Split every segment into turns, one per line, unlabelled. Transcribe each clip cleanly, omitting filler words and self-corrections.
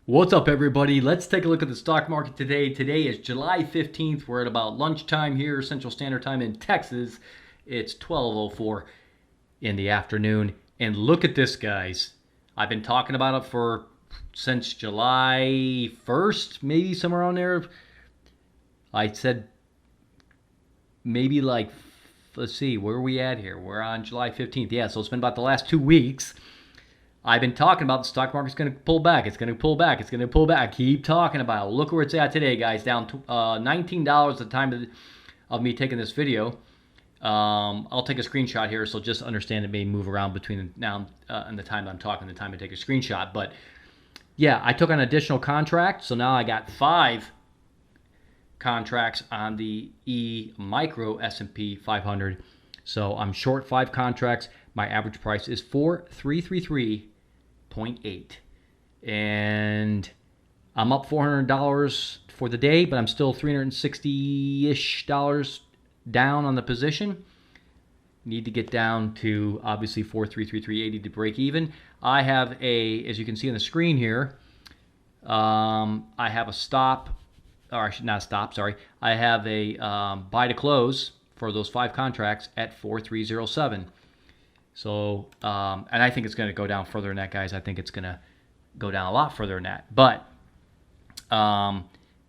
What's up, everybody? Let's take a look at the stock market today. Today is July 15th. We're at about lunchtime here, Central Standard Time in Texas. It's 12:04 in the afternoon. And look at this, guys. I've been talking about it since July 1st, maybe somewhere on there. I said maybe let's see, where are we at here? We're on July 15th. Yeah, so it's been about the last 2 weeks. I've been talking about the stock market's going to pull back. It's going to pull back. It's going to pull back. Keep talking about it. Look where it's at today, guys. Down $19 at the time of me taking this video. I'll take a screenshot here, so just understand it may move around between now and the time I'm talking, the time I take a screenshot. But yeah, I took an additional contract, so now I got 5 contracts on the micro S&P 500. So I'm short 5 contracts. My average price is 4333.8, and I'm up $400 for the day, but I'm still $360-ish down on the position. Need to get down to obviously 4333.80 to break even. I have as you can see on the screen here, I have a stop, or I should not stop, sorry. I have a buy to close for those 5 contracts at 4307. So, and I think it's going to go down further than that, guys. I think it's going to go down a lot further than that. But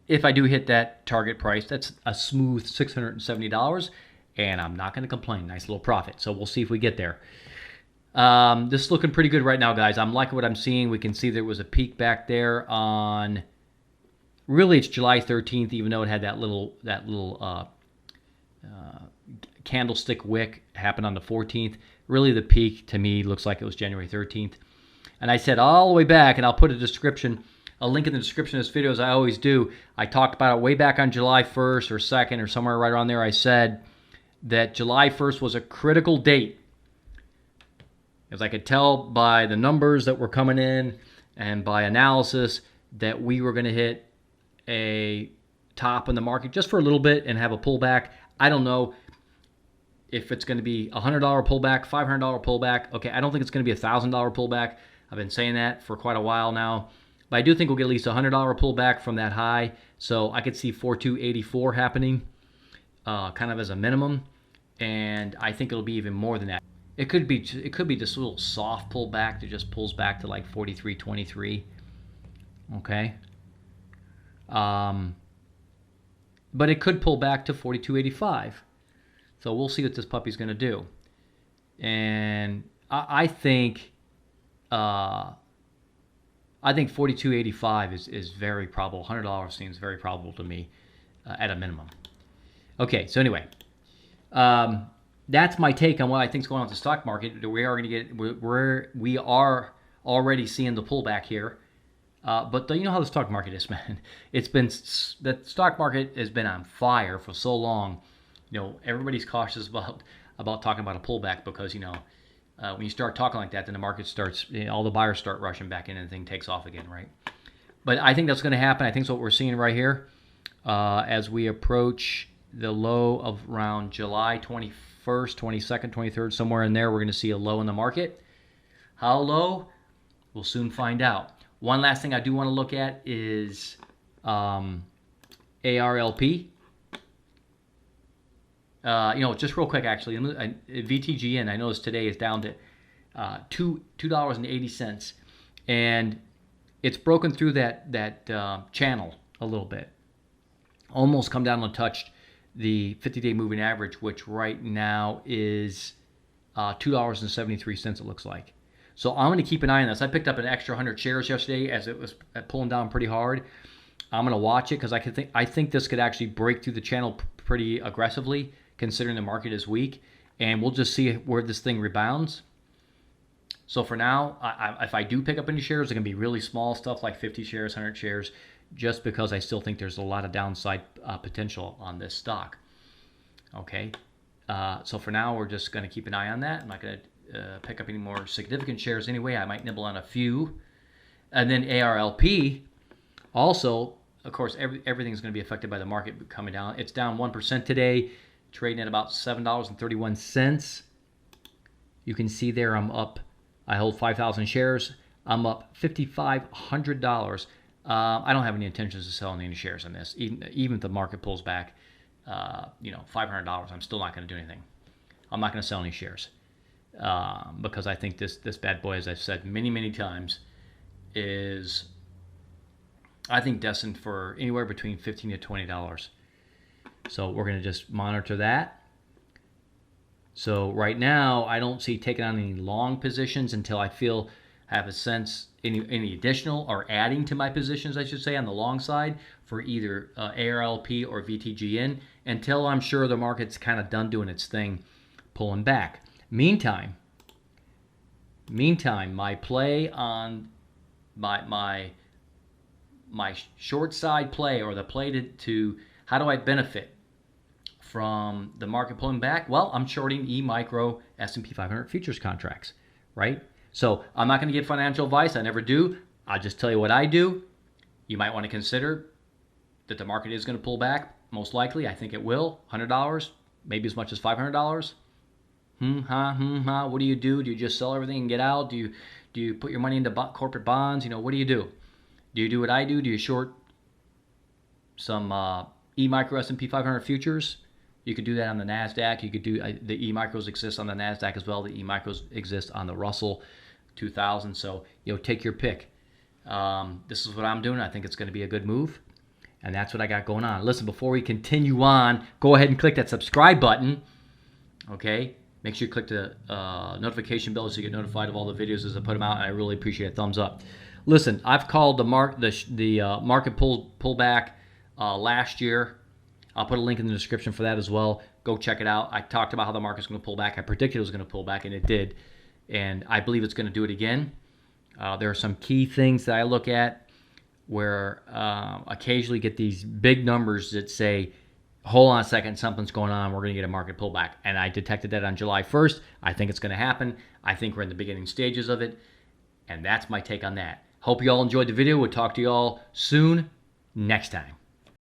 if I do hit that target price, that's a smooth $670, and I'm not going to complain. Nice little profit. So we'll see if we get there. This is looking pretty good right now, guys. I'm liking what I'm seeing. We can see there was a peak back there on, really it's July 13th, even though it had that little candlestick wick happened on the 14th. Really, the peak to me looks like it was January 13th. And I said all the way back, and I'll put a link in the description of this video, as I always do. I talked about it way back on July 1st or 2nd or somewhere right around there. I said that July 1st was a critical date, as I could tell by the numbers that were coming in and by analysis that we were going to hit a top in the market just for a little bit and have a pullback. I don't know if it's going to be a $100 pullback, $500 pullback. Okay, I don't think it's going to be a $1,000 pullback. I've been saying that for quite a while now. But I do think we'll get at least a $100 pullback from that high. So I could see 4284 happening kind of as a minimum. And I think it'll be even more than that. It could be just a little soft pullback that just pulls back to like 4323. Okay. But it could pull back to 4285. So we'll see what this puppy's going to do. And I think 4285 is very probable. $100 seems very probable to me at a minimum. Okay, so anyway, that's my take on what I think is going on with the stock market. We are already seeing the pullback here. But you know how the stock market is, man. The stock market has been on fire for so long. You know, everybody's cautious about talking about a pullback because, when you start talking like that, then the market starts, all the buyers start rushing back in and the thing takes off again, right? But I think that's going to happen. I think that's what we're seeing right here as we approach the low of around July 21st, 22nd, 23rd, somewhere in there. We're going to see a low in the market. How low? We'll soon find out. One last thing I do want to look at is ARLP. Just real quick, actually, VTGN, I noticed today is down to $2.80, and it's broken through that channel a little bit. Almost come down and touched the 50-day moving average, which right now is $2.73, it looks like. So I'm going to keep an eye on this. I picked up an extra 100 shares yesterday as it was pulling down pretty hard. I'm going to watch it because I think this could actually break through the channel pretty aggressively, considering the market is weak, and we'll just see where this thing rebounds. So for now, if I do pick up any shares, they're going to be really small stuff like 50 shares, 100 shares, just because I still think there's a lot of downside potential on this stock. Okay, so for now, we're just going to keep an eye on that. I'm not going to pick up any more significant shares anyway. I might nibble on a few. And then ARLP, also, of course, everything's going to be affected by the market coming down. It's down 1% today, trading at about $7.31. You can see there I'm up. I hold 5,000 shares. I'm up $5,500 I don't have any intentions of selling any shares on this. Even if the market pulls back, $500, I'm still not going to do anything. I'm not going to sell any shares because I think this bad boy, as I've said many times, is I think destined for anywhere between $15 to $20. So we're going to just monitor that. So right now, I don't see taking on any long positions until I have a sense any additional or adding to my positions, I should say, on the long side for either ARLP or VTGN until I'm sure the market's kind of done doing its thing, pulling back. Meantime, my play on my short side play, or the play to how do I benefit from the market pulling back? Well, I'm shorting E-micro S&P 500 futures contracts, right? So I'm not going to give financial advice. I never do. I'll just tell you what I do. You might want to consider that the market is going to pull back. Most likely, I think it will. $100, maybe as much as $500. What do you do? Do you just sell everything and get out? Do you put your money into corporate bonds? What do you do? Do you do what I do? Do you short some E-micro S&P 500 futures? You could do that on the NASDAQ. You could do the E-micros exist on the NASDAQ as well. The E-micros exist on the Russell 2000. So, take your pick. This is what I'm doing. I think it's going to be a good move. And that's what I got going on. Listen, before we continue on, go ahead and click that subscribe button. Okay? Make sure you click the notification bell so you get notified of all the videos as I put them out. And I really appreciate a thumbs up. Listen, I've called the market pullback last year. I'll put a link in the description for that as well. Go check it out. I talked about how the market's going to pull back. I predicted it was going to pull back, and it did. And I believe it's going to do it again. There are some key things that I look at where occasionally get these big numbers that say, hold on a second, something's going on. We're going to get a market pullback. And I detected that on July 1st. I think it's going to happen. I think we're in the beginning stages of it. And that's my take on that. Hope you all enjoyed the video. We'll talk to you all soon next time.